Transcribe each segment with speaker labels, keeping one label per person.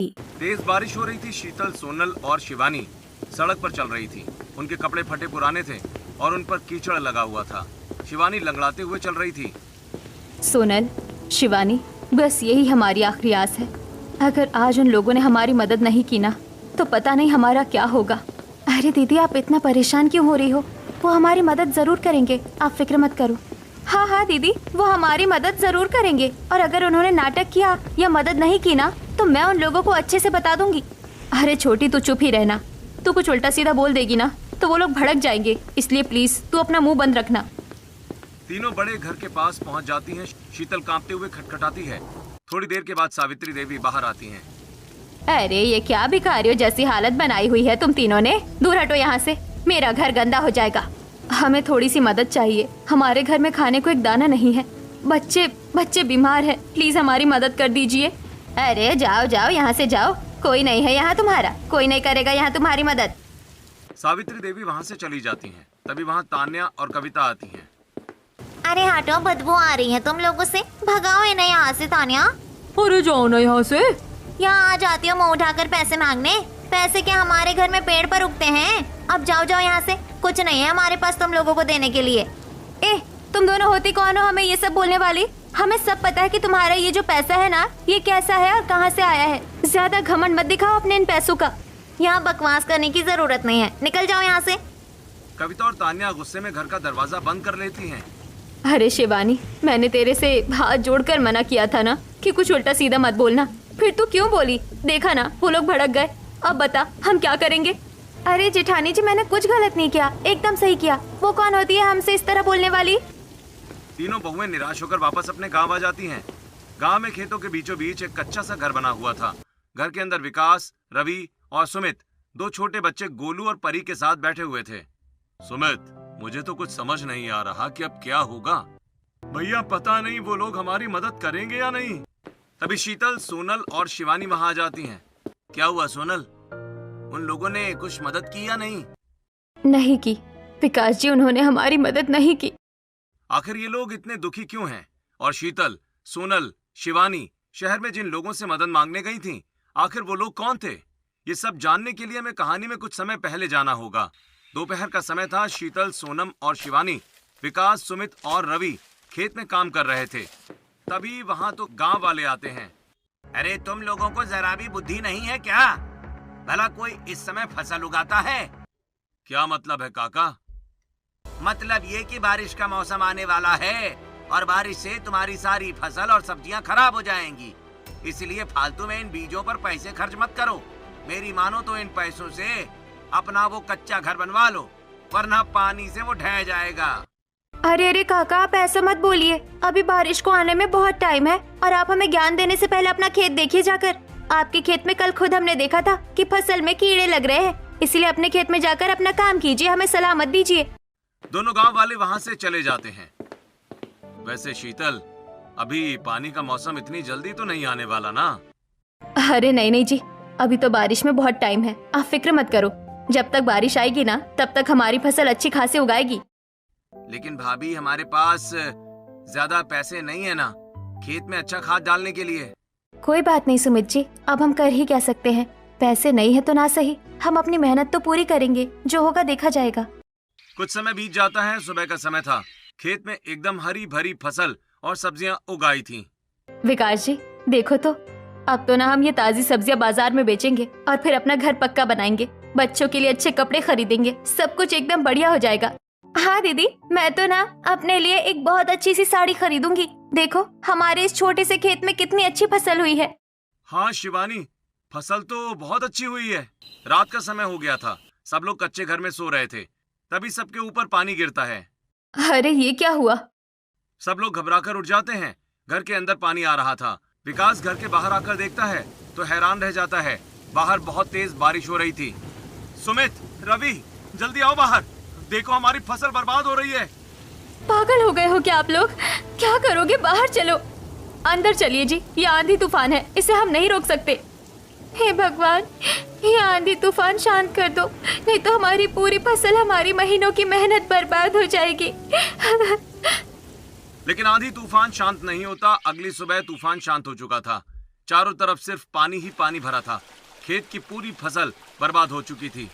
Speaker 1: तेज बारिश हो रही थी। शीतल, सोनल और शिवानी सड़क पर चल रही थी। उनके कपड़े फटे पुराने थे और उन पर कीचड़ लगा हुआ था। शिवानी लंगड़ाते हुए चल रही थी।
Speaker 2: सोनल, शिवानी, बस यही हमारी आखिरी आस है। अगर आज उन लोगों ने हमारी मदद नहीं की ना, तो पता नहीं हमारा क्या होगा। अरे दीदी, आप इतना परेशान क्यों हो रही हो? वो हमारी मदद जरूर करेंगे, आप फिक्र मत करो। हाँ हाँ दीदी, वो हमारी मदद जरूर करेंगे, और अगर उन्होंने नाटक किया या मदद नहीं की ना, तो मैं उन लोगों को अच्छे से बता दूंगी। अरे छोटी, तू चुप ही रहना। तू कुछ उल्टा सीधा बोल देगी ना, तो वो लोग भड़क जाएंगे, इसलिए प्लीज तू अपना मुंह बंद रखना।
Speaker 1: तीनों बड़े घर के पास पहुंच जाती हैं। शीतल कांपते हुए खटखटाती है। थोड़ी देर के बाद सावित्री देवी बाहर आती हैं।
Speaker 2: अरे ये क्या भिखारियों जैसी हालत बनाई हुई है तुम तीनों ने। दूर हटो यहाँ से, मेरा घर गंदा हो जाएगा। हमें थोड़ी सी मदद चाहिए। हमारे घर में खाने को एक दाना नहीं है। बच्चे बीमार हैं, प्लीज हमारी मदद कर दीजिए। अरे जाओ जाओ, यहाँ से जाओ, कोई नहीं है यहाँ तुम्हारा, कोई नहीं करेगा यहाँ तुम्हारी मदद।
Speaker 1: सावित्री देवी वहाँ से चली जाती हैं। तभी वहाँ तान्या और कविता आती हैं।
Speaker 3: अरे हटो, बदबू आ रही है तुम लोगों से, भगाओ इन्हें यहाँ से। तान्या,
Speaker 2: अरे जाओ ना यहाँ से।
Speaker 3: यहाँ आ जाती हो मुँह उठाकर पैसे मांगने। पैसे क्या हमारे घर में पेड़ पर उगते हैं? अब जाओ जाओ यहाँ से, कुछ नहीं है हमारे पास तुम लोगों को देने के लिए।
Speaker 2: तुम दोनों होती कौन हो हमें ये सब बोलने वाली? हमें सब पता है कि तुम्हारा ये जो पैसा है ना, ये कैसा है और कहाँ से आया है। ज्यादा घमंड मत दिखाओ अपने इन पैसों का।
Speaker 3: यहाँ बकवास करने की जरूरत नहीं है, निकल जाओ यहाँ से।
Speaker 1: कविता और तान्या गुस्से में घर का दरवाजा बंद कर लेती हैं।
Speaker 2: अरे शिवानी, मैंने तेरे से हाथ जोड़कर मना किया था ना कि कुछ उल्टा सीधा मत बोलना, फिर तू क्यों बोली? देखा ना, वो लोग भड़क गए। अब बता हम क्या करेंगे? अरे जेठानी जी, मैंने कुछ गलत नहीं किया, एकदम सही किया। वो कौन होती है हमसे इस तरह बोलने वाली?
Speaker 1: तीनों बहुएं निराश होकर वापस अपने गांव आ जाती हैं। गांव में खेतों के बीचों बीच एक कच्चा सा घर बना हुआ था। घर के अंदर विकास, रवि और सुमित, दो छोटे बच्चे गोलू और परी के साथ बैठे हुए थे। सुमित, मुझे तो कुछ समझ नहीं आ रहा कि अब क्या होगा। भैया पता नहीं वो लोग हमारी मदद करेंगे या नहीं। तभी शीतल, सोनल और शिवानी वहां आ जाती हैं। क्या हुआ सोनल, उन लोगों ने कुछ मदद की या नहीं?
Speaker 2: नहीं की विकास जी, उन्होंने हमारी मदद नहीं की।
Speaker 1: आखिर ये लोग इतने दुखी क्यों हैं? और शीतल, सोनल, शिवानी शहर में जिन लोगों से मदद मांगने गई थीं, आखिर वो लोग कौन थे? ये सब जानने के लिए हमें कहानी में कुछ समय पहले जाना होगा। दोपहर का समय था। शीतल, सोनम और शिवानी, विकास, सुमित और रवि खेत में काम कर रहे थे। तभी वहां तो गांव वाले आते हैं। अरे तुम लोगों को जरा भी बुद्धि नहीं है क्या? भला कोई इस समय फसल उगाता है? क्या मतलब है काका? मतलब ये कि बारिश का मौसम आने वाला है और बारिश से तुम्हारी सारी फसल और सब्जियां खराब हो जाएंगी। इसलिए फालतू में इन बीजों पर पैसे खर्च मत करो। मेरी मानो तो इन पैसों से अपना वो कच्चा घर बनवा लो, वरना पानी से वो ढह जाएगा।
Speaker 2: अरे अरे काका, आप ऐसा मत बोलिए। अभी बारिश को आने में बहुत टाइम है, और आप हमें ज्ञान देने से पहले अपना खेत देखिए जाकर। आपके खेत में कल खुद हमने देखा था कि फसल में कीड़े लग रहे हैं, इसलिए अपने खेत में जाकर अपना काम कीजिए, हमें सलाह मत दीजिए।
Speaker 1: दोनों गांव वाले वहां से चले जाते हैं। वैसे शीतल, अभी पानी का मौसम इतनी जल्दी तो नहीं आने वाला ना?
Speaker 2: अरे नहीं नहीं जी, अभी तो बारिश में बहुत टाइम है, आप फिक्र मत करो। जब तक बारिश आएगी ना, तब तक हमारी फसल अच्छी खासी उगाएगी।
Speaker 1: लेकिन भाभी, हमारे पास ज्यादा पैसे नहीं है ना खेत में अच्छा खाद डालने के लिए।
Speaker 2: कोई बात नहीं सुमित जी, अब हम कर ही क्या सकते हैं। पैसे नहीं है तो ना सही, हम अपनी मेहनत तो पूरी करेंगे, जो होगा देखा जाएगा।
Speaker 1: कुछ समय बीत जाता है। सुबह का समय था। खेत में एकदम हरी भरी फसल और सब्जियां उगाई थी।
Speaker 2: विकास जी देखो तो, अब तो ना हम ये ताजी सब्जियां बाजार में बेचेंगे और फिर अपना घर पक्का बनाएंगे। बच्चों के लिए अच्छे कपड़े खरीदेंगे, सब कुछ एकदम बढ़िया हो जाएगा। हाँ दीदी, मैं तो ना अपने लिए एक बहुत अच्छी सी साड़ी खरीदूंगी। देखो हमारे इस छोटे से खेत में कितनी अच्छी फसल हुई है।
Speaker 1: हाँ शिवानी, फसल तो बहुत अच्छी हुई है। रात का समय हो गया था। सब लोग कच्चे घर में सो रहे थे। तभी सबके ऊपर पानी गिरता है।
Speaker 2: अरे ये क्या हुआ?
Speaker 1: सब लोग घबराकर उठ जाते हैं। घर के अंदर पानी आ रहा था। विकास घर के बाहर आकर देखता है तो हैरान रह जाता है। बाहर बहुत तेज बारिश हो रही थी। सुमित, रवि, जल्दी आओ बाहर, देखो हमारी फसल बर्बाद हो रही है।
Speaker 2: पागल हो गए हो क्या आप लोग? क्या करोगे? बाहर चलो। अंदर चलिए जी, ये आंधी तूफान है, इसे हम नहीं रोक सकते। हे भगवान, ये आंधी तूफान शांत कर दो, नहीं तो हमारी पूरी फसल, हमारी महीनों की मेहनत बर्बाद हो जाएगी।
Speaker 1: लेकिन आंधी तूफान शांत नहीं होता। अगली सुबह तूफान शांत हो चुका था। चारों तरफ सिर्फ पानी ही पानी भरा था। खेत की पूरी फसल बर्बाद हो चुकी थी।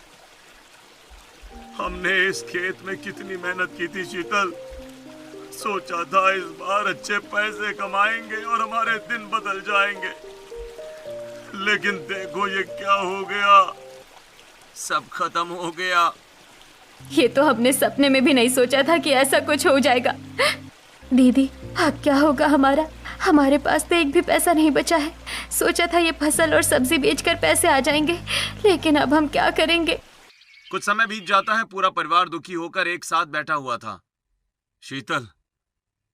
Speaker 1: हमने इस खेत में कितनी मेहनत की थी शीतल। सोचा था इस बार अच्छे पैसे कमाएंगे और हमारे दिन बदल जाएंगे, लेकिन देखो ये क्या हो गया, सब खत्म हो गया।
Speaker 2: ये तो हमने सपने में भी नहीं सोचा था कि ऐसा कुछ हो जाएगा। दीदी, अब क्या होगा हमारा? हमारे पास तो एक भी पैसा नहीं बचा है। सोचा था ये फसल और सब्जी बेचकर पैसे आ जाएंगे, लेकिन अब हम क्या करेंगे?
Speaker 1: कुछ समय बीत जाता है। पूरा परिवार दुखी होकर एक साथ बैठा हुआ था। शीतल,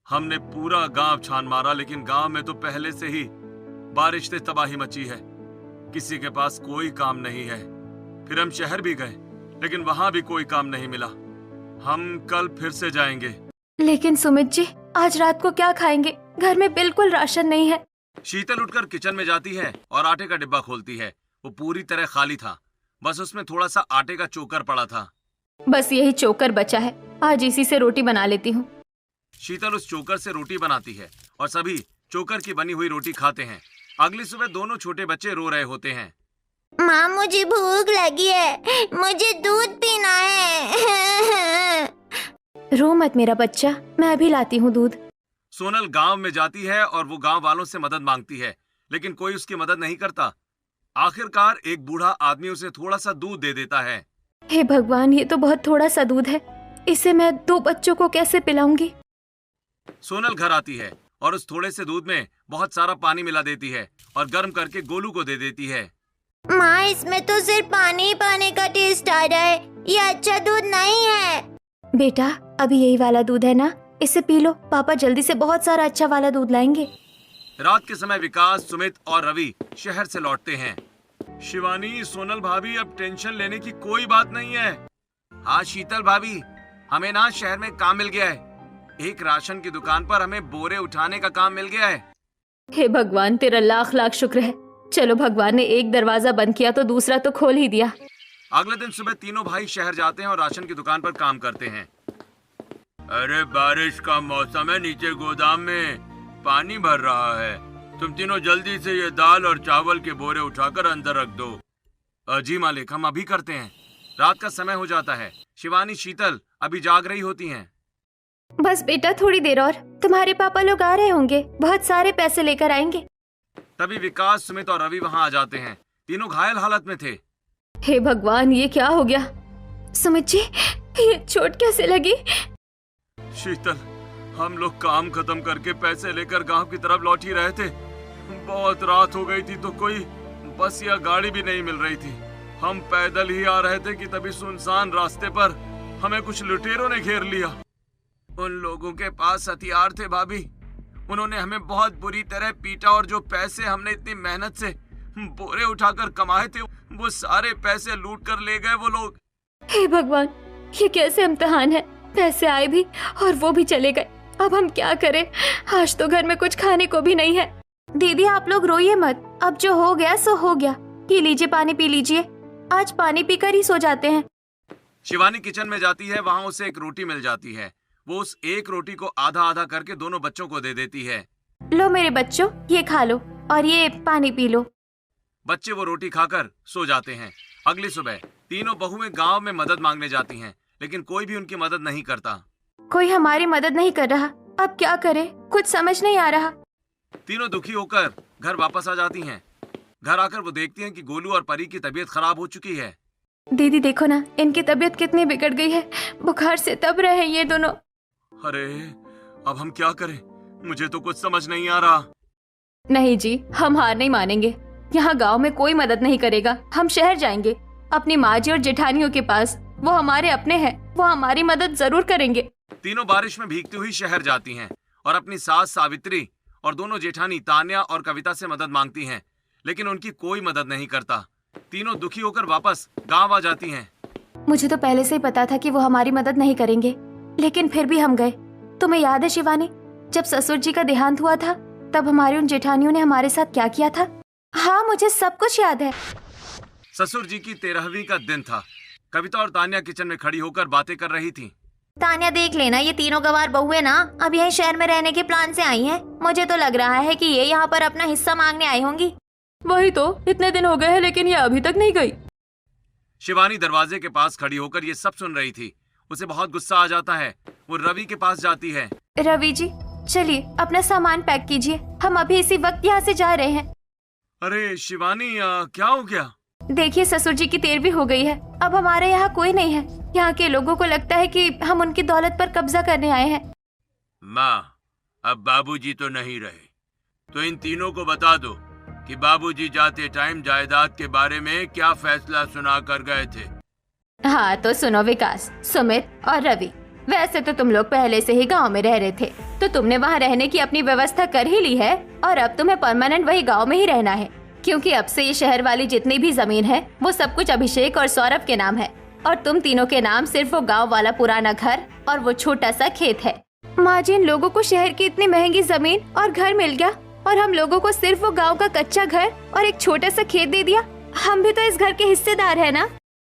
Speaker 1: हमने पूरा गांव छान मारा, लेकिन गांव में तो पहले से ही बारिश से तबाही मची है। किसी के पास कोई काम नहीं है। फिर हम शहर भी गए, लेकिन वहां भी कोई काम नहीं मिला। हम कल फिर से जाएंगे।
Speaker 2: लेकिन सुमित जी, आज रात को क्या खाएंगे? घर में बिल्कुल राशन नहीं है।
Speaker 1: शीतल उठकर किचन में जाती है और आटे का डिब्बा खोलती है। वो पूरी तरह खाली था, बस उसमें थोड़ा सा आटे का चोकर पड़ा था।
Speaker 2: बस यही चोकर बचा है, आज इसी से रोटी बना लेती हूँ।
Speaker 1: शीतल उस चोकर से रोटी बनाती है और सभी चोकर की बनी हुई रोटी खाते हैं। अगली सुबह दोनों छोटे बच्चे रो रहे होते हैं।
Speaker 3: माँ, मुझे भूख लगी है, मुझे दूध पीना है।
Speaker 2: रो मत मेरा बच्चा, मैं अभी लाती हूँ दूध।
Speaker 1: सोनल गांव में जाती है और वो गांव वालों से मदद मांगती है, लेकिन कोई उसकी मदद नहीं करता। आखिरकार एक बूढ़ा आदमी उसे थोड़ा सा दूध दे देता है।
Speaker 2: हे भगवान, ये तो बहुत थोड़ा सा दूध है, इसे मैं 2 बच्चों को कैसे पिलाऊंगी?
Speaker 1: सोनल घर आती है और उस थोड़े से दूध में बहुत सारा पानी मिला देती है और गर्म करके गोलू को दे देती है।
Speaker 3: माँ, इसमें तो सिर्फ पानी ही पानी का टेस्ट आ रहा है, ये अच्छा दूध नहीं है।
Speaker 2: बेटा, अभी यही वाला दूध है ना, इसे पी लो। पापा जल्दी से बहुत सारा अच्छा वाला दूध लाएंगे।
Speaker 1: रात के समय विकास, सुमित और रवि शहर से लौटते हैं। शिवानी, सोनल भाभी, अब टेंशन लेने की कोई बात नहीं है। हाँ शीतल भाभी, हमें ना शहर में काम मिल गया है। एक राशन की दुकान पर हमें बोरे उठाने का काम मिल गया है।
Speaker 2: हे भगवान, तेरा लाख लाख शुक्र है। चलो, भगवान ने एक दरवाजा बंद किया तो दूसरा तो खोल ही दिया।
Speaker 1: अगले दिन सुबह तीनों भाई शहर जाते हैं और राशन की दुकान पर काम करते हैं। अरे बारिश का मौसम है, नीचे गोदाम में पानी भर रहा है। तुम तीनों जल्दी से ये दाल और चावल के बोरे उठाकर अंदर रख दो। जी मालिक, हम अभी करते हैं। रात का समय हो जाता है। शिवानी, शीतल अभी जाग रही होती हैं।
Speaker 2: बस बेटा, थोड़ी देर और, तुम्हारे पापा लोग आ रहे होंगे, बहुत सारे पैसे लेकर आएंगे।
Speaker 1: तभी विकास, सुमित और रवि वहां आ जाते हैं। तीनों घायल हालत में थे।
Speaker 2: हे भगवान, ये क्या हो गया? सुमित जी, ये चोट कैसे लगी?
Speaker 1: शीतल, हम लोग काम खत्म करके पैसे लेकर गांव की तरफ लौट ही रहे थे। बहुत रात हो गई थी तो कोई बस या गाड़ी भी नहीं मिल रही थी। हम पैदल ही आ रहे थे कि तभी सुनसान रास्ते पर हमें कुछ लुटेरों ने घेर लिया। उन लोगों के पास हथियार थे भाभी। उन्होंने हमें बहुत बुरी तरह पीटा और जो पैसे हमने इतनी मेहनत से बोरे उठाकर कमाए थे, वो सारे पैसे लूट कर ले गए वो लोग।
Speaker 2: हे भगवान, ये कैसे इम्तिहान है? पैसे आए भी और वो भी चले गए। अब हम क्या करें? आज तो घर में कुछ खाने को भी नहीं है। दीदी, आप लोग रोइए मत, अब जो हो गया सो हो गया। पी लीजिए, पानी पी लीजिए। आज पानी पीकर ही सो जाते हैं।
Speaker 1: शिवानी किचन में जाती है। वहां उसे एक रोटी मिल जाती है। वो उस एक रोटी को आधा आधा करके दोनों बच्चों को दे देती है।
Speaker 2: लो मेरे बच्चों, ये खा लो और ये पानी पी लो।
Speaker 1: बच्चे वो रोटी खाकर सो जाते हैं। अगली सुबह तीनों बहुएं गांव में मदद मांगने जाती हैं, लेकिन कोई भी उनकी मदद नहीं करता।
Speaker 2: कोई हमारी मदद नहीं कर रहा, अब क्या करें? कुछ समझ नहीं आ रहा।
Speaker 1: तीनों दुखी होकर घर वापस आ जाती हैं। घर आकर वो देखती हैं कि गोलू और परी की तबीयत खराब हो चुकी है।
Speaker 2: दीदी देखो ना, इनकी तबीयत कितनी बिगड़ गई है। बुखार से तब रहे हैं ये दोनों।
Speaker 1: अरे अब हम क्या करें? मुझे तो कुछ समझ नहीं आ रहा।
Speaker 2: नहीं जी, हम हार नहीं मानेंगे। यहाँ गांव में कोई मदद नहीं करेगा। हम शहर जाएंगे अपनी माँ जी और जेठानियों के पास। वो हमारे अपने हैं, वो हमारी मदद जरूर करेंगे।
Speaker 1: तीनों बारिश में भीगती हुई शहर जाती हैं और अपनी सास सावित्री और दोनों जेठानी तान्या और कविता से मदद मांगती हैं, लेकिन उनकी कोई मदद नहीं करता। तीनों दुखी होकर वापस गांव आ जाती हैं।
Speaker 2: मुझे तो पहले से ही पता था कि वो हमारी मदद नहीं करेंगे, लेकिन फिर भी हम गए। तुम्हें याद है शिवानी, जब ससुर जी का देहांत हुआ था तब हमारी उन जेठानियों ने हमारे साथ क्या किया था? हाँ, मुझे सब कुछ याद है।
Speaker 1: ससुर जी की 13वीं का दिन था। कविता और तान्या किचन में खड़ी होकर बातें कर रही थी।
Speaker 3: तान्या देख लेना, ये तीनों गवार बहुएं ना अब यही शहर में रहने के प्लान से आई हैं। मुझे तो लग रहा है कि ये यहाँ पर अपना हिस्सा मांगने आई होंगी।
Speaker 2: वही तो, इतने दिन हो गए हैं लेकिन ये अभी तक नहीं गई।
Speaker 1: शिवानी दरवाजे के पास खड़ी होकर ये सब सुन रही थी। उसे बहुत गुस्सा आ जाता है। वो रवि के पास जाती है।
Speaker 2: रवि जी, चलिए अपना सामान पैक कीजिए, हम अभी इसी वक्त यहाँ से जा रहे हैं।
Speaker 1: अरे शिवानी, क्या हो गया?
Speaker 2: देखिए ससुर जी की 13वीं हो गई है, अब हमारे यहाँ कोई नहीं है। यहाँ के लोगों को लगता है कि हम उनकी दौलत पर कब्जा करने आए हैं।
Speaker 1: माँ, अब बाबूजी तो नहीं रहे, तो इन तीनों को बता दो कि बाबूजी जाते टाइम जायदाद के बारे में क्या फैसला सुना कर गए थे।
Speaker 2: हाँ तो सुनो विकास, सुमित और रवि, वैसे तो तुम लोग पहले से ही गांव में रह रहे थे, तो तुमने वहाँ रहने की अपनी व्यवस्था कर ही ली है और अब तुम्हें परमानेंट वही गांव में ही रहना है, क्योंकि अब से ये शहर वाली जितनी भी जमीन है वो सब कुछ अभिषेक और सौरभ के नाम है और तुम तीनों के नाम सिर्फ वो गाँव वाला पुराना घर और वो छोटा सा खेत है। माँ जी, इन लोगों को शहर की इतनी महंगी जमीन और घर मिल गया और हम लोगों को सिर्फ वो गाँव का कच्चा घर और एक छोटा सा खेत दे दिया। हम भी तो इस घर के हिस्सेदार है ना।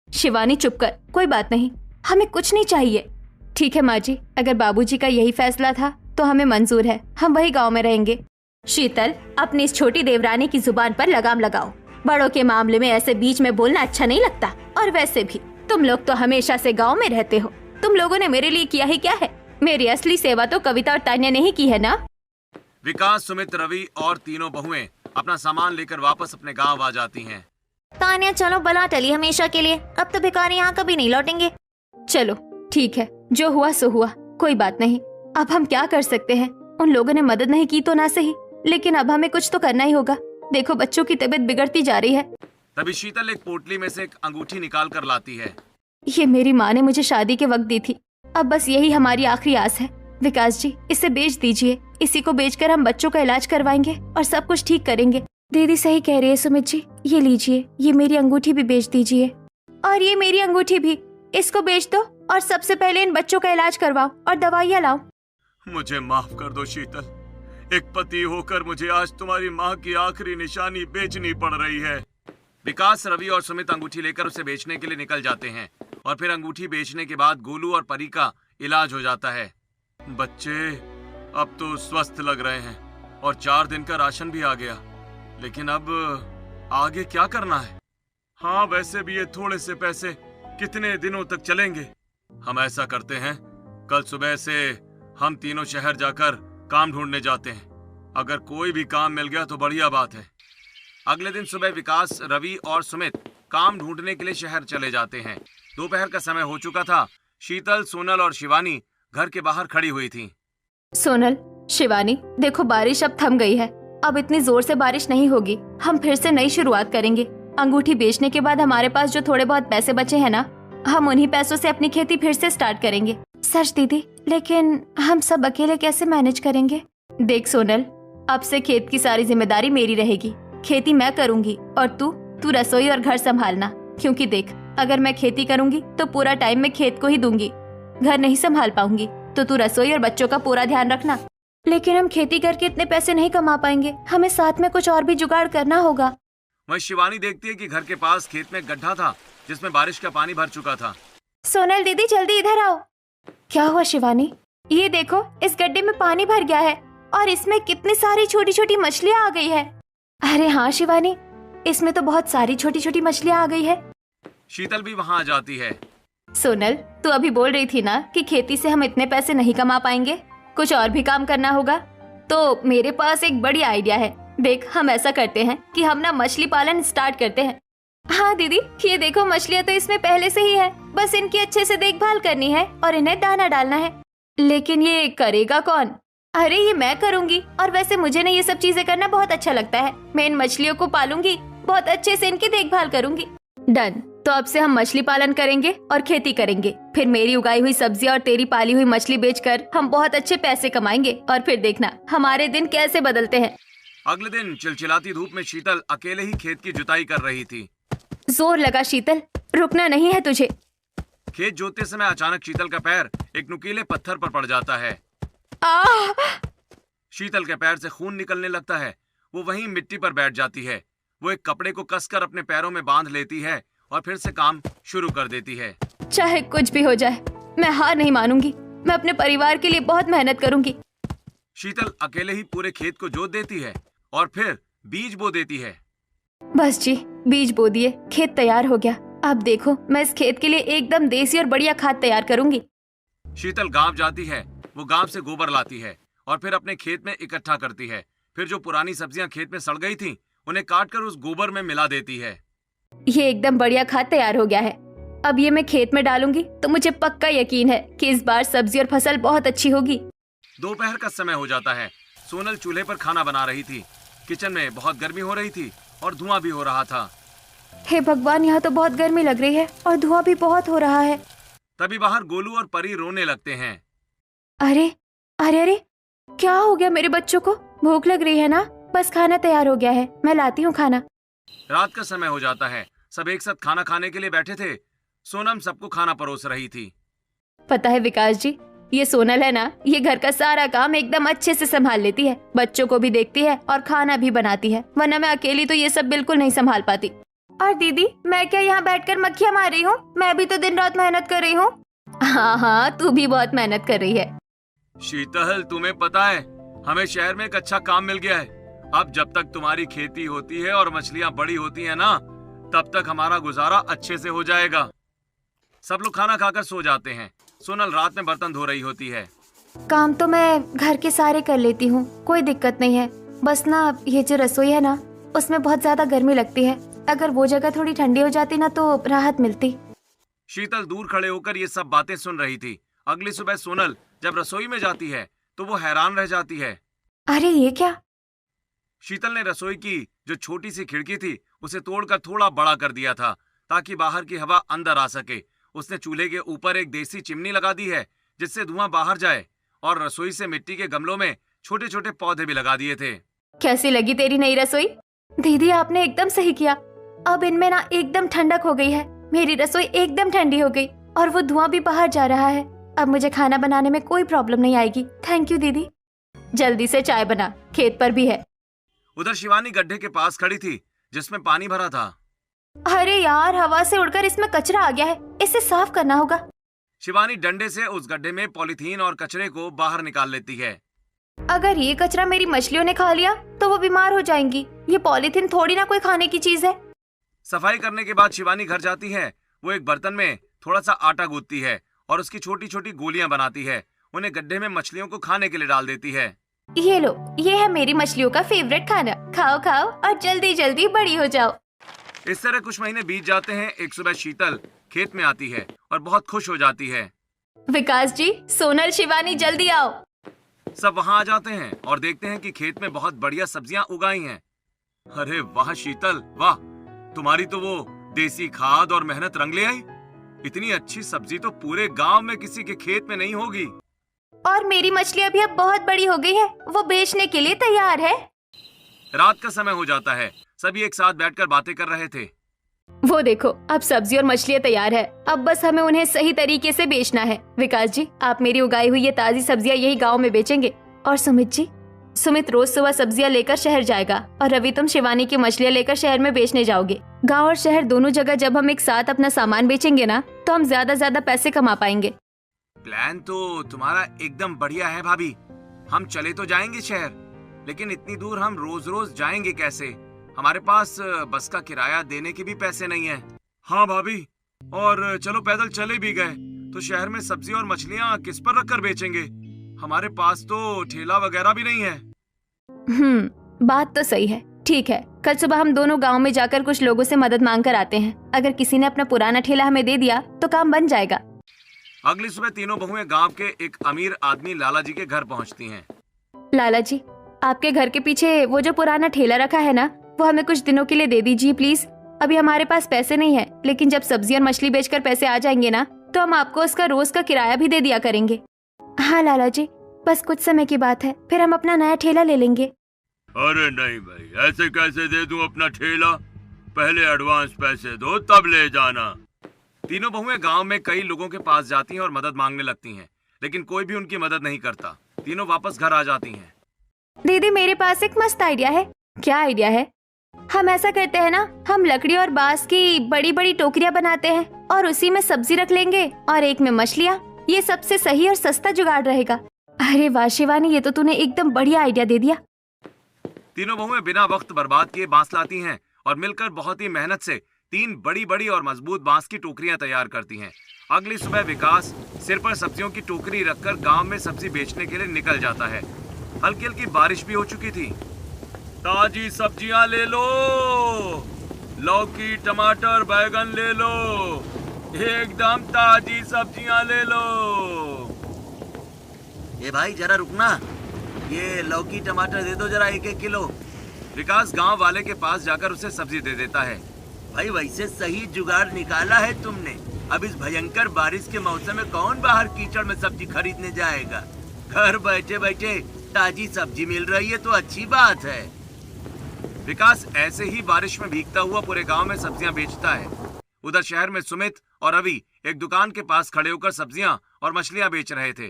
Speaker 2: शिवानी चुप कर, कोई बात नहीं, हमें कुछ नहीं चाहिए। ठीक है माँ जी, अगर बाबूजी का यही फैसला था तो हमें मंजूर है, हम वही गांव में रहेंगे। शीतल, अपनी इस छोटी देवरानी की जुबान पर लगाम लगाओ। बड़ों के मामले में ऐसे बीच में बोलना अच्छा नहीं लगता। और वैसे भी तुम लोग तो हमेशा से गाँव में रहते हो, तुम लोगों ने मेरे लिए किया ही क्या है? मेरी असली सेवा तो कविता और तान्या ने ही की है ना।
Speaker 1: विकास, सुमित, रवि और तीनों बहुएं अपना सामान लेकर वापस अपने गांव आ जाती हैं।
Speaker 3: तान्या चलो, बला टली हमेशा के लिए, अब तो भिखारी यहाँ कभी नहीं लौटेंगे।
Speaker 2: चलो ठीक है, जो हुआ सो हुआ, कोई बात नहीं। अब हम क्या कर सकते हैं? उन लोगों ने मदद नहीं की तो ना सही, लेकिन अब हमें कुछ तो करना ही होगा। देखो बच्चों की तबीयत बिगड़ती जा रही है।
Speaker 1: तभी शीतल एक पोटली में से एक अंगूठी निकाल कर लाती है।
Speaker 2: ये मेरी माँ ने मुझे शादी के वक्त दी थी, अब बस यही हमारी आखिरी आस है। विकास जी, इसे बेच दीजिए, इसी को बेचकर हम बच्चों का इलाज करवाएंगे और सब कुछ ठीक करेंगे। दीदी सही कह रही है सुमित जी, ये लीजिए, ये मेरी अंगूठी भी बेच दीजिए और ये मेरी अंगूठी भी, इसको बेच दो और सबसे पहले इन बच्चों का इलाज करवाओ और दवाइयाँ लाओ।
Speaker 1: मुझे माफ कर दो शीतल, एक पति होकर मुझे आज तुम्हारी माँ की आखिरी निशानी बेचनी पड़ रही है। विकास, रवि और सुमित अंगूठी लेकर उसे बेचने के लिए निकल जाते हैं और फिर अंगूठी बेचने के बाद गोलू और परी का इलाज हो जाता है। बच्चे अब तो स्वस्थ लग रहे हैं और 4 दिन का राशन भी आ गया, लेकिन अब आगे क्या करना है? हाँ, वैसे भी ये थोड़े से पैसे कितने दिनों तक चलेंगे। हम ऐसा करते हैं, कल सुबह से हम तीनों शहर जाकर काम ढूंढने जाते हैं। अगर कोई भी काम मिल गया तो बढ़िया बात है। अगले दिन सुबह विकास, रवि और सुमित काम ढूंढने के लिए शहर चले जाते हैं। दोपहर का समय हो चुका था। शीतल, सोनल और शिवानी घर के बाहर खड़ी हुई थी।
Speaker 2: सोनल, शिवानी, देखो बारिश अब थम गई है, अब इतनी जोर से बारिश नहीं होगी, हम फिर से नई शुरुआत करेंगे। अंगूठी बेचने के बाद हमारे पास जो थोड़े बहुत पैसे बचे हैं ना, हम उन्हीं पैसों से अपनी खेती फिर से स्टार्ट करेंगे। सच दीदी, लेकिन हम सब अकेले कैसे मैनेज करेंगे? देख सोनल, अब से खेत की सारी जिम्मेदारी मेरी रहेगी, खेती मैं करूंगी और तू रसोई और घर संभालना। क्योंकि देख, अगर मैं खेती करूंगी तो पूरा टाइम मैं खेत को ही दूंगी, घर नहीं संभाल पाऊंगी, तो तू रसोई और बच्चों का पूरा ध्यान रखना। लेकिन हम खेती करके इतने पैसे नहीं कमा पाएंगे, हमें साथ में कुछ और भी जुगाड़ करना होगा।
Speaker 1: वहीं शिवानी देखती है कि घर के पास खेत में गड्ढा था जिसमें बारिश का पानी भर चुका था।
Speaker 2: सोनल दीदी, जल्दी इधर आओ। क्या हुआ शिवानी? ये देखो, इस गड्ढे में पानी भर गया है और इसमें कितनी सारी छोटी छोटी मछलियाँ आ गई है। अरे हाँ शिवानी, इसमें तो बहुत सारी छोटी छोटी मछलियाँ आ गई है।
Speaker 1: शीतल भी वहाँ आ जाती है।
Speaker 2: सोनल, तू अभी बोल रही थी ना कि खेती से हम इतने पैसे नहीं कमा पाएंगे, कुछ और भी काम करना होगा। तो मेरे पास एक बड़ी आइडिया है। देख, हम ऐसा करते हैं कि हम ना मछली पालन स्टार्ट करते हैं। हाँ दीदी, ये देखो मछलियाँ तो इसमें पहले से ही है, बस इनकी अच्छे से देखभाल करनी है और इन्हें दाना डालना है। लेकिन ये करेगा कौन? अरे ये मैं करूँगी, और वैसे मुझे ना ये सब चीजें करना बहुत अच्छा लगता है। मैं इन मछलियों को पालूंगी, बहुत अच्छे से इनकी देखभाल करूंगी। डन। तो अब से हम मछली पालन करेंगे और खेती करेंगे, फिर मेरी उगाई हुई सब्जियां और तेरी पाली हुई मछली बेचकर हम बहुत अच्छे पैसे कमाएंगे और फिर देखना हमारे दिन कैसे बदलते हैं।
Speaker 1: अगले दिन चिलचिलाती धूप में शीतल अकेले ही खेत की जुताई कर रही थी।
Speaker 2: जोर लगा शीतल, रुकना नहीं है तुझे।
Speaker 1: खेत जोतते समय अचानक शीतल का पैर एक नुकीले पत्थर पर पड़ जाता है। शीतल के पैर से खून निकलने लगता है। वो वहीं मिट्टी पर बैठ जाती है। वो एक कपड़े को कसकर अपने पैरों में बांध लेती है और फिर से काम शुरू कर देती है।
Speaker 2: चाहे कुछ भी हो जाए, मैं हार नहीं मानूंगी। मैं अपने परिवार के लिए बहुत मेहनत करूंगी।
Speaker 1: शीतल अकेले ही पूरे खेत को जोत देती है और फिर बीज बो देती है।
Speaker 2: बस जी, बीज बो दिए, खेत तैयार हो गया। अब देखो, मैं इस खेत के लिए एकदम देसी और बढ़िया खाद तैयार करूंगी।
Speaker 1: शीतल गांव जाती है, वो गांव से गोबर लाती है और फिर अपने खेत में इकट्ठा करती है। फिर जो पुरानी सब्जियां खेत में सड़ गई थीं, उन्हें काटकर उस गोबर में मिला देती है।
Speaker 2: ये एकदम बढ़िया खाद तैयार हो गया है। अब ये मैं खेत में डालूंगी तो मुझे पक्का यकीन है कि इस बार सब्जी और फसल बहुत अच्छी होगी।
Speaker 1: दोपहर का समय हो जाता है। सोनल चूल्हे पर खाना बना रही थी। किचन में बहुत गर्मी हो रही थी और धुआं भी हो रहा था।
Speaker 2: हे भगवान, यहाँ तो बहुत गर्मी लग रही है और धुआं भी बहुत हो रहा है।
Speaker 1: तभी बाहर गोलू और परी रोने लगते हैं।
Speaker 2: अरे अरे अरे, क्या हो गया मेरे बच्चों को? भूख लग रही है ना? बस खाना तैयार हो गया है, मैं लाती हूँ खाना।
Speaker 1: रात का समय हो जाता है। सब एक साथ खाना खाने के लिए बैठे थे। सोनम सबको खाना परोस रही थी।
Speaker 2: पता है विकास जी, ये सोनल है ना, ये घर का सारा काम एकदम अच्छे से संभाल लेती है। बच्चों को भी देखती है और खाना भी बनाती है, वरना मैं अकेली तो ये सब बिल्कुल नहीं संभाल पाती। और दीदी, मैं क्या यहाँ बैठकर मक्खियाँ मार रही हूँ? मैं भी तो दिन रात मेहनत कर रही हूँ। हाँ हाँ, तू भी बहुत मेहनत कर रही है।
Speaker 1: शीतल, तुम्हें पता है, हमें शहर में एक अच्छा काम मिल गया है। अब जब तक तुम्हारी खेती होती है और मछलियाँ बड़ी होती है ना, तब तक हमारा गुजारा अच्छे से हो जाएगा। सब लोग खाना खाकर सो जाते हैं। सोनल रात में बर्तन धो रही होती है।
Speaker 2: काम तो मैं घर के सारे कर लेती हूँ, कोई दिक्कत नहीं है। बस ना, ये जो रसोई है ना, उसमें बहुत ज्यादा गर्मी लगती है। अगर वो जगह थोड़ी ठंडी हो जाती ना तो राहत मिलती।
Speaker 1: शीतल दूर खड़े होकर ये सब बातें सुन रही थी। अगली सुबह सोनल जब रसोई में जाती है तो वो हैरान रह जाती है।
Speaker 2: अरे ये क्या?
Speaker 1: शीतल ने रसोई की जो छोटी सी खिड़की थी उसे तोड़कर थोड़ा बड़ा कर दिया था ताकि बाहर की हवा अंदर आ सके। उसने चूल्हे के ऊपर एक देसी चिमनी लगा दी है जिससे धुआं बाहर जाए, और रसोई से मिट्टी के गमलों में छोटे छोटे पौधे भी लगा दिए थे।
Speaker 2: कैसी लगी तेरी नई रसोई? दीदी, आपने एकदम सही किया। अब इनमें ना एकदम ठंडक हो गई है। मेरी रसोई एकदम ठंडी हो गई और वो धुआं भी बाहर जा रहा है। अब मुझे खाना बनाने में कोई प्रॉब्लम नहीं आएगी। थैंक यू दीदी। जल्दी से चाय बना, खेत पर भी है।
Speaker 1: उधर शिवानी गड्ढे के पास खड़ी थी जिसमें पानी भरा था।
Speaker 2: अरे यार, हवा से उड़कर इसमें कचरा आ गया है, इसे साफ करना होगा।
Speaker 1: शिवानी डंडे से उस गड्ढे में पॉलीथीन और कचरे को बाहर निकाल लेती है।
Speaker 2: अगर ये कचरा मेरी मछलियों ने खा लिया तो वो बीमार हो जाएंगी। ये पॉलीथीन थोड़ी ना कोई खाने की चीज है।
Speaker 1: सफाई करने के बाद शिवानी घर जाती है। वो एक बर्तन में थोड़ा सा आटा गूंथती है और उसकी छोटी छोटी गोलियां बनाती है। उन्हें गड्ढे में मछलियों को खाने के लिए डाल देती है।
Speaker 2: ये लो, ये है मेरी मछलियों का फेवरेट खाना। खाओ खाओ और जल्दी जल्दी बड़ी हो जाओ।
Speaker 1: इस तरह कुछ महीने बीत जाते हैं। एक सुबह शीतल खेत में आती है और बहुत खुश हो जाती है।
Speaker 2: विकास जी, सोनल, शिवानी, जल्दी आओ।
Speaker 1: सब वहाँ आ जाते हैं और देखते हैं कि खेत में बहुत बढ़िया सब्जियां उगाई हैं। अरे वाह शीतल, वाह! तुम्हारी तो वो देसी खाद और मेहनत रंग ले आई। इतनी अच्छी सब्जी तो पूरे गांव में किसी के खेत में नहीं होगी।
Speaker 2: और मेरी मछली अभी अब बहुत बड़ी हो गई है, वो बेचने के लिए तैयार है।
Speaker 1: रात का समय हो जाता है। सभी एक साथ बैठकर बातें कर रहे थे।
Speaker 2: वो देखो, अब सब्जी और मछलियाँ तैयार है। अब बस हमें उन्हें सही तरीके से बेचना है। विकास जी, आप मेरी उगाई हुई ये ताजी सब्जियाँ यही गाँव में बेचेंगे। और सुमित जी, सुमित रोज सुबह सब्जियाँ लेकर शहर जाएगा और रवि, तुम शिवानी की मछलियाँ लेकर शहर में बेचने जाओगे। गाँव और शहर दोनों जगह जब हम एक साथ अपना सामान बेचेंगे ना, तो हम ज्यादा पैसे कमा पाएंगे।
Speaker 1: प्लान तो तुम्हारा एकदम बढ़िया है भाभी। हम चले तो जाएंगे शहर, लेकिन इतनी दूर हम रोज रोज जाएंगे कैसे? हमारे पास बस का किराया देने के भी पैसे नहीं है। हाँ भाभी, और चलो पैदल चले भी गए तो शहर में सब्जी और मछलियाँ किस पर रखकर बेचेंगे? हमारे पास तो ठेला वगैरह भी नहीं है।
Speaker 2: बात तो सही है। ठीक है, कल सुबह हम दोनों गांव में जाकर कुछ लोगों से मदद मांग कर आते हैं। अगर किसी ने अपना पुराना ठेला हमें दे दिया तो काम बन जाएगा।
Speaker 1: अगली सुबह तीनों बहुएं गांव के एक अमीर आदमी लाला जी के घर पहुंचती हैं।
Speaker 2: लाला जी, आपके घर के पीछे वो जो पुराना ठेला रखा है ना, वो हमें कुछ दिनों के लिए दे दीजिए प्लीज। अभी हमारे पास पैसे नहीं है, लेकिन जब सब्जी और मछली बेचकर पैसे आ जाएंगे ना, तो हम आपको उसका रोज का किराया भी दे दिया करेंगे। हाँ लाला जी, बस कुछ समय की बात है, फिर हम अपना नया ठेला ले लेंगे।
Speaker 1: अरे नहीं भाई, ऐसे कैसे दे दूं अपना ठेला? पहले एडवांस पैसे दो तब ले जाना। तीनों बहुएं गांव में कई लोगों के पास जाती हैं और मदद मांगने लगती हैं, लेकिन कोई भी उनकी मदद नहीं करता। तीनों वापस घर आ जाती हैं।
Speaker 2: दीदी, मेरे पास एक मस्त आइडिया है। क्या आइडिया है? हम ऐसा करते हैं ना, हम लकड़ी और बांस की बड़ी बड़ी टोकरियां बनाते हैं और उसी में सब्जी रख लेंगे और एक में मछलियाँ ये सबसे सही और सस्ता जुगाड़ रहेगा। अरे वाह शिवानी, ये तो तूने एकदम बढ़िया आइडिया दे दिया।
Speaker 1: तीनों बहुएं बिना वक्त बर्बाद किए बांस लाती हैं और मिलकर बहुत ही मेहनत से 3 बड़ी बड़ी और मजबूत बांस की टोकरियां तैयार करती हैं। अगली सुबह विकास सिर पर सब्जियों की टोकरी रखकर गांव में सब्जी बेचने के लिए निकल जाता है। हल्की हल्की बारिश भी हो चुकी थी। ताजी सब्जियां ले लो, लौकी टमाटर बैगन ले लो, एकदम ताजी सब्जियां ले लो।
Speaker 4: ये भाई जरा रुकना, ये लौकी टमाटर दे दो जरा 1-1 किलो।
Speaker 1: विकास गांव वाले के पास जाकर उसे सब्जी दे देता है।
Speaker 4: भाई वैसे सही जुगाड़ निकाला है तुमने। अब इस भयंकर बारिश के मौसम में कौन बाहर कीचड़ में सब्जी खरीदने जाएगा। घर बैठे बैठे ताजी सब्जी मिल रही है तो अच्छी बात है।
Speaker 1: विकास ऐसे ही बारिश में भीगता हुआ पूरे गांव में सब्जियां बेचता है। उधर शहर में सुमित और रवि एक दुकान के पास खड़े होकर सब्जियां और मछलियां बेच रहे थे।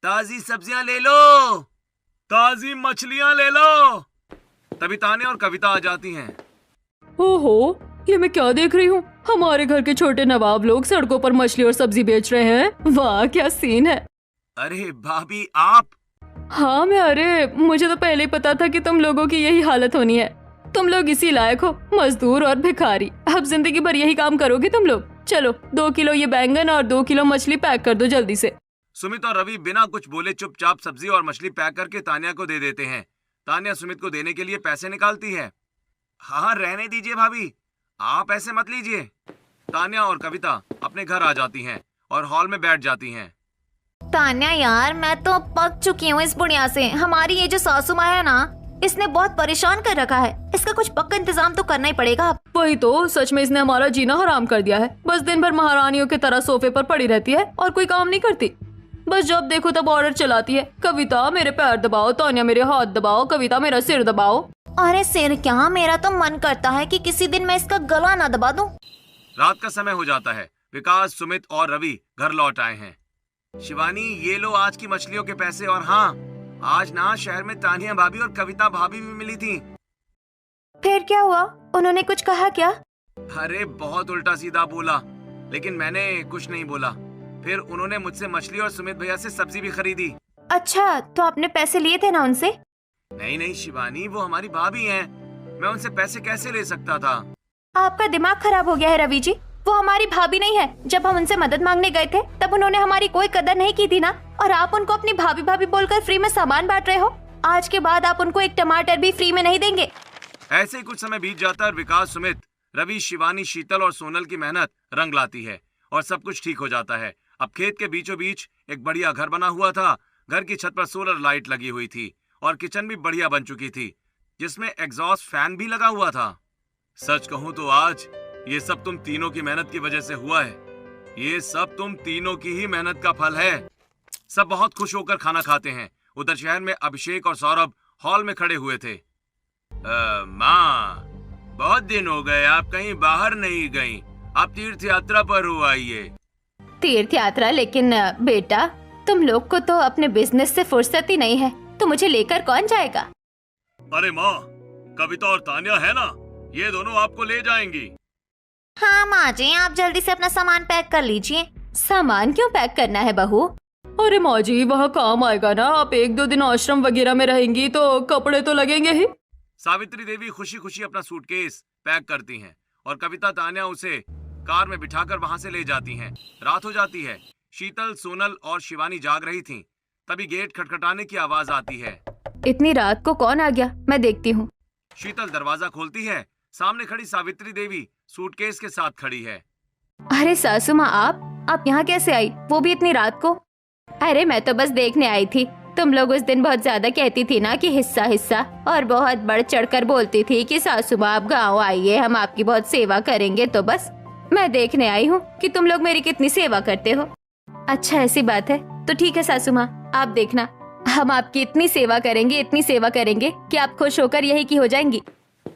Speaker 4: ताजी सब्जियां ले लो,
Speaker 1: ताजी मछलियां ले लो। तभी तान्या और कविता आ जाती हैं।
Speaker 5: ओहो, ये मैं क्या देख रही हूँ? हमारे घर के छोटे नवाब लोग सड़कों पर मछली और सब्जी बेच रहे हैं। वाह क्या सीन है।
Speaker 1: अरे भाभी आप?
Speaker 5: हाँ अरे मुझे तो पहले ही पता था कि तुम लोगों की यही हालत होनी है। तुम लोग इसी लायक हो, मजदूर और भिखारी। अब जिंदगी भर यही काम करोगे तुम लोग। चलो 2 किलो ये बैंगन और 2 किलो मछली पैक कर दो जल्दी से।
Speaker 1: सुमित और रवि बिना कुछ बोले चुपचाप सब्जी और मछली पैक करके तान्या को दे देते हैं। तान्या सुमित को देने के लिए पैसे निकालती है। हाँ रहने दीजिए भाभी, आप ऐसे मत लीजिए। तान्या और कविता अपने घर आ जाती हैं और हॉल में बैठ जाती हैं।
Speaker 3: तान्या यार, मैं तो पक चुकी हूँ इस बुढ़िया से। हमारी ये जो सासू माँ है ना, इसने बहुत परेशान कर रखा है। इसका कुछ पक्का इंतजाम तो करना ही पड़ेगा अब।
Speaker 5: वही तो, सच में इसने हमारा जीना हराम कर दिया है। बस दिन भर महारानियों की तरह सोफे पर पड़ी रहती है और कोई काम नहीं करती। बस जब देखो तब ऑर्डर चलाती है। कविता मेरे पैर दबाओ, तान्या मेरे हाथ दबाओ, कविता मेरा सिर दबाओ।
Speaker 3: अरे सिर क्या, मेरा तो मन करता है कि किसी दिन मैं इसका गला ना दबा दूं।
Speaker 1: रात का समय हो जाता है। विकास, सुमित और रवि घर लौट आए हैं। शिवानी, ये लो आज की मछलियों के पैसे। और हाँ, आज ना शहर में तान्या भाभी और कविता भाभी भी मिली थी।
Speaker 2: फिर क्या हुआ? उन्होंने कुछ कहा क्या?
Speaker 1: अरे बहुत उल्टा सीधा बोला, लेकिन मैंने कुछ नहीं बोला। फिर उन्होंने मुझसे मछली और सुमित भैया से सब्जी भी खरीदी।
Speaker 2: अच्छा, तो आपने पैसे लिए थे ना उनसे?
Speaker 1: नहीं नहीं शिवानी, वो हमारी भाभी हैं। मैं उनसे पैसे कैसे ले सकता था?
Speaker 2: आपका दिमाग खराब हो गया है रवि जी। वो हमारी भाभी नहीं है। जब हम उनसे मदद मांगने गए थे तब उन्होंने हमारी कोई कदर नहीं की थी ना। और आप उनको अपनी भाभी भाभी बोलकर फ्री में सामान बांट रहे हो। आज के बाद आप उनको एक टमाटर भी फ्री में नहीं देंगे।
Speaker 1: ऐसे ही कुछ समय बीत जाता है और विकास, सुमित, रवि, शिवानी, शीतल और सोनल की मेहनत रंग लाती है और सब कुछ ठीक हो जाता है। अब खेत के बीचों बीच एक बढ़िया घर बना हुआ था। घर की छत पर सोलर लाइट लगी हुई थी और किचन भी बढ़िया बन चुकी थी, जिसमें एग्जॉस्ट फैन भी लगा हुआ था। सच कहूं तो आज ये सब तुम तीनों की मेहनत की वजह से हुआ है। ये सब तुम तीनों की ही मेहनत का फल है। सब बहुत खुश होकर खाना खाते हैं। उधर शहर में अभिषेक और सौरभ हॉल में खड़े हुए थे। माँ, बहुत दिन हो गए आप कहीं बाहर नहीं गई। आप तीर्थ यात्रा पर हो आइए।
Speaker 2: तीर्थ यात्रा? लेकिन बेटा, तुम लोग को तो अपने बिजनेस से फुर्सत ही नहीं है, तो मुझे लेकर कौन जाएगा?
Speaker 1: अरे माँ, कविता और तान्या है ना, ये दोनों आपको ले जाएंगी।
Speaker 3: हाँ माँ जी, आप जल्दी से अपना सामान पैक कर लीजिए।
Speaker 2: सामान क्यों पैक करना है बहू?
Speaker 5: अरे माँ जी, वहाँ काम आएगा ना। आप 1-2 दिन आश्रम वगैरह में रहेंगी तो कपड़े तो लगेंगे ही।
Speaker 1: सावित्री देवी खुशी खुशी अपना सूटकेस पैक करती हैं और कविता, तान्या उसे कार में बिठाकर वहां से ले जाती हैं। रात हो जाती है। शीतल, सोनल और शिवानी जाग रही थीं। तभी गेट खटखटाने की आवाज आती है।
Speaker 2: इतनी रात को कौन आ गया? मैं देखती हूँ।
Speaker 1: शीतल दरवाजा खोलती है। सामने खड़ी सावित्री देवी सूटकेस के साथ खड़ी है।
Speaker 2: अरे सासू माँ, आप यहाँ कैसे आई, वो भी इतनी रात को? अरे मैं तो बस देखने आई थी। तुम लोग उस दिन बहुत ज्यादा कहती थी ना कि हिस्सा हिस्सा, और बहुत बढ़ चढ़कर बोलती थी कि सासू माँ आप गाँव आइए, हम आपकी बहुत सेवा करेंगे। तो बस मैं देखने आई हूँ कि तुम लोग मेरी कितनी सेवा करते हो। अच्छा ऐसी बात है तो ठीक है सासू माँ, आप देखना, हम आपकी इतनी सेवा करेंगे कि आप खुश होकर यही की हो जाएंगी।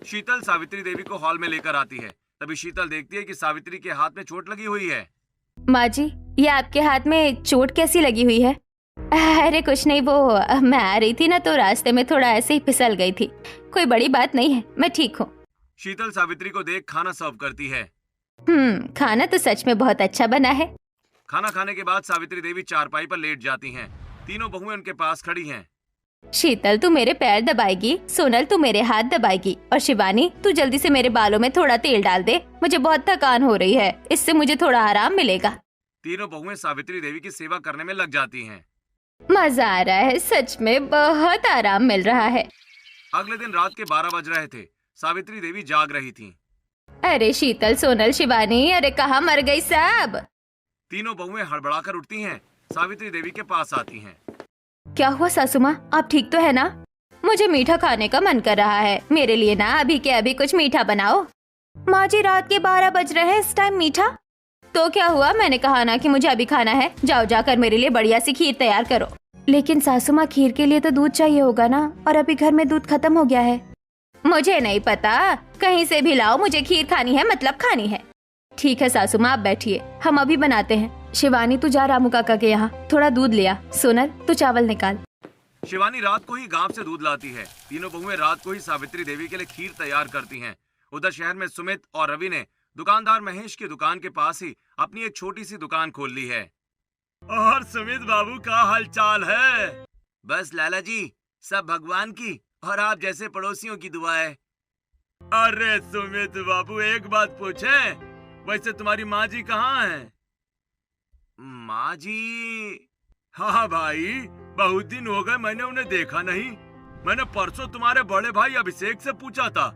Speaker 1: शीतल सावित्री देवी को हॉल में लेकर आती है। तभी शीतल देखती है कि सावित्री के हाथ में चोट लगी हुई है।
Speaker 2: माँ जी, ये आपके हाथ में चोट कैसी लगी हुई है? अरे कुछ नहीं, वो मैं आ रही थी ना तो रास्ते में थोड़ा ऐसे ही फिसल गई थी। कोई बड़ी बात नहीं है, मैं ठीक हूँ।
Speaker 1: शीतल सावित्री को देख खाना सर्व करती है।
Speaker 2: खाना तो सच में बहुत अच्छा बना है।
Speaker 1: खाना खाने के बाद सावित्री देवी चारपाई पर लेट जाती हैं। तीनों बहुएं उनके पास खड़ी हैं।
Speaker 2: शीतल तू मेरे पैर दबाएगी, सोनल तू मेरे हाथ दबाएगी और शिवानी तू जल्दी से मेरे बालों में थोड़ा तेल डाल दे, मुझे बहुत थकान हो रही है, इससे मुझे थोड़ा आराम मिलेगा।
Speaker 1: तीनों बहुएं सावित्री देवी की सेवा करने में लग जाती हैं।
Speaker 2: मजा आ रहा है, सच में बहुत आराम मिल रहा है।
Speaker 1: अगले दिन रात के 12 बज रहे थे। सावित्री देवी जाग रही थीं।
Speaker 2: अरे शीतल, सोनल, शिवानी, अरे कहाँ मर गई सब?
Speaker 1: तीनों बहुएं हड़बड़ाकर उठती हैं, सावित्री देवी के पास आती हैं।
Speaker 2: क्या हुआ सासू माँ, आप ठीक तो है ना? मुझे मीठा खाने का मन कर रहा है, मेरे लिए ना अभी के अभी कुछ मीठा बनाओ। माँ जी रात के 12 बज रहे हैं, इस टाइम मीठा? तो क्या हुआ, मैंने कहा ना कि मुझे अभी खाना है, जाओ जाकर मेरे लिए बढ़िया सी खीर तैयार करो। लेकिन सासू माँ खीर के लिए तो दूध चाहिए होगा ना, और अभी घर में दूध खत्म हो गया है। मुझे नहीं पता, कहीं से भी लाओ, मुझे खीर खानी है, मतलब खानी है। ठीक है सासू माँ, आप बैठिए, हम अभी बनाते हैं। शिवानी तू जा रामू काका के यहाँ थोड़ा दूध लिया, सोनल तू चावल निकाल।
Speaker 1: शिवानी रात को ही गांव से दूध लाती है। तीनों बहुएं रात को ही सावित्री देवी के लिए खीर तैयार करती हैं। उधर शहर में सुमित और रवि ने दुकानदार महेश की दुकान के पास ही अपनी एक छोटी सी दुकान खोल ली है। और सुमित बाबू का हालचाल है?
Speaker 4: बस लाला जी, सब भगवान की और आप जैसे पड़ोसियों की दुआ है।
Speaker 1: अरे सुमित बाबू, एक बात पूछे, वैसे तुम्हारी माँ जी कहाँ है?
Speaker 4: माँ जी?
Speaker 1: हाँ भाई, बहुत दिन हो गए मैंने उन्हें देखा नहीं। मैंने परसों तुम्हारे बड़े भाई अभिषेक से पूछा था,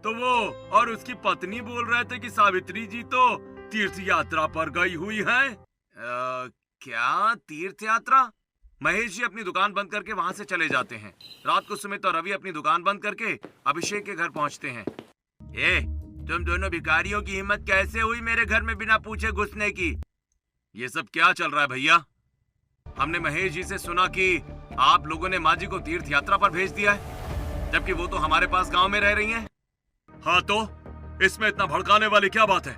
Speaker 1: तो वो और उसकी पत्नी बोल रहे थे कि सावित्री जी तो तीर्थ यात्रा पर गई हुई हैं।
Speaker 4: क्या तीर्थ यात्रा?
Speaker 1: महेश जी अपनी दुकान बंद करके वहाँ से चले जाते हैं। रात को सुमित और रवि अपनी दुकान बंद करके अभिषेक के घर पहुँचते हैं।
Speaker 4: तुम दोनों भिखारियों की हिम्मत कैसे हुई मेरे घर में बिना पूछे घुसने की?
Speaker 1: ये सब क्या चल रहा है भैया? हमने महेश जी से सुना कि आप लोगों ने माँ जी को तीर्थ यात्रा पर भेज दिया है, जबकि वो तो हमारे पास गांव में रह रही हैं। हाँ तो इसमें इतना भड़काने वाली क्या बात है?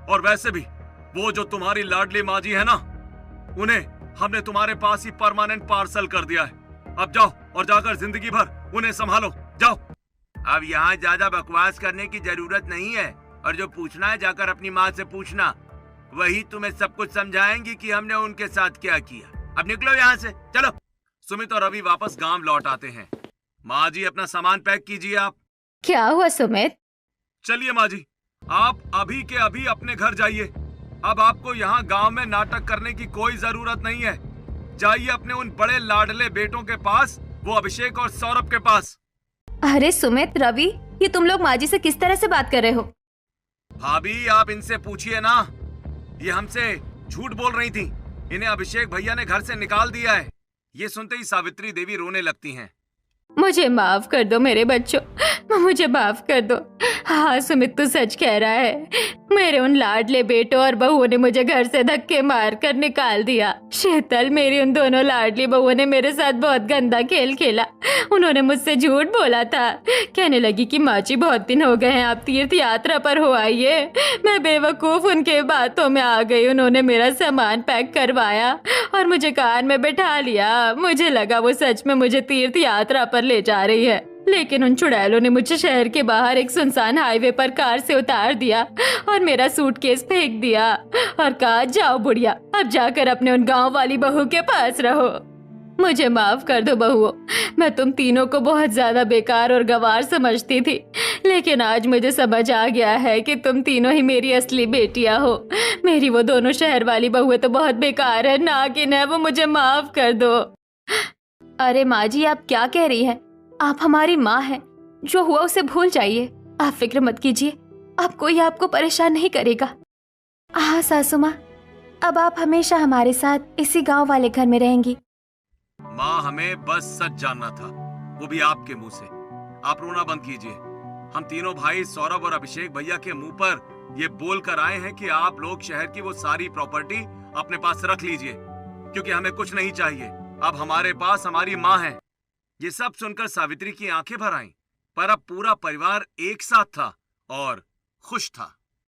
Speaker 1: और वैसे भी वो जो तुम्हारी लाडली माँ जी है ना, उन्हें हमने तुम्हारे पास ही परमानेंट पार्सल कर दिया है। अब जाओ और जाकर जिंदगी भर उन्हें संभालो, जाओ।
Speaker 4: अब यहाँ ज्यादा बकवास करने की जरूरत नहीं है, और जो पूछना है जाकर अपनी माँ से पूछना, वही तुम्हें सब कुछ समझाएंगी कि हमने उनके साथ क्या किया। अब निकलो यहाँ से, चलो।
Speaker 1: सुमित और रवि वापस गांव लौट आते हैं। माँ जी अपना सामान पैक कीजिए आप।
Speaker 2: क्या हुआ सुमित?
Speaker 1: चलिए माँ जी, आप अभी के अभी अपने घर जाइए। अब आपको यहाँ गांव में नाटक करने की कोई जरूरत नहीं है। जाइए अपने उन बड़े लाडले बेटों के पास, वो अभिषेक और सौरभ के पास।
Speaker 2: अरे सुमित, रवि, ये तुम लोग माँ जी से किस तरह से बात कर रहे हो?
Speaker 1: भाभी आप इनसे पूछिए ना, ये हमसे झूठ बोल रही थी। इन्हें अभिषेक भैया ने घर से निकाल दिया है। ये सुनते ही सावित्री देवी रोने लगती हैं।
Speaker 5: मुझे माफ कर दो मेरे बच्चों, मुझे माफ कर दो। हाँ सुमित तू सच कह रहा है, मेरे उन लाडले बेटों और बहुओं ने मुझे घर से धक्के मार कर निकाल दिया। शीतल, मेरी उन दोनों लाडली बहुओं ने मेरे साथ बहुत गंदा खेल खेला। उन्होंने मुझसे झूठ बोला था, कहने लगी कि माँ जी बहुत दिन हो गए हैं, आप तीर्थ यात्रा पर हो आइए। मैं बेवकूफ उनके बातों में आ गई। उन्होंने मेरा सामान पैक करवाया और मुझे कार में बैठा लिया। मुझे लगा वो सच में मुझे तीर्थ यात्रा पर ले जा रही है, लेकिन उन चुड़ैलों ने मुझे शहर के बाहर एक सुनसान हाईवे पर कार से उतार दिया और मेरा सूटकेस फेंक दिया और कहा, जाओ बुढ़िया, अब जाकर अपने उन गांव वाली बहू के पास रहो। मुझे माफ कर दो बहुओं, मैं तुम तीनों को बहुत ज्यादा बेकार और गंवार समझती थी, लेकिन आज मुझे समझ आ गया है कि तुम तीनों ही मेरी असली बेटियां हो। मेरी वो दोनों शहर वाली बहुएं तो बहुत बेकार है, नागिन है वो, मुझे माफ कर दो।
Speaker 2: अरे माँ जी, आप क्या कह रही हैं? आप हमारी माँ हैं, जो हुआ उसे भूल जाइए। आप फिक्र मत कीजिए, अब कोई आपको परेशान नहीं करेगा। हाँ सासू माँ, अब आप हमेशा हमारे साथ इसी गांव वाले घर में रहेंगी।
Speaker 1: माँ, हमें बस सच जानना था, वो भी आपके मुंह से। आप रोना बंद कीजिए। हम तीनों भाई सौरभ और अभिषेक भैया के मुंह पर ये बोल कर आए हैं कि आप लोग शहर की वो सारी प्रॉपर्टी अपने पास रख लीजिए, क्योंकि हमें कुछ नहीं चाहिए। अब हमारे पास हमारी माँ है। ये सब सुनकर सावित्री की आंखें भर आईं, पर अब पूरा परिवार एक साथ था और खुश था।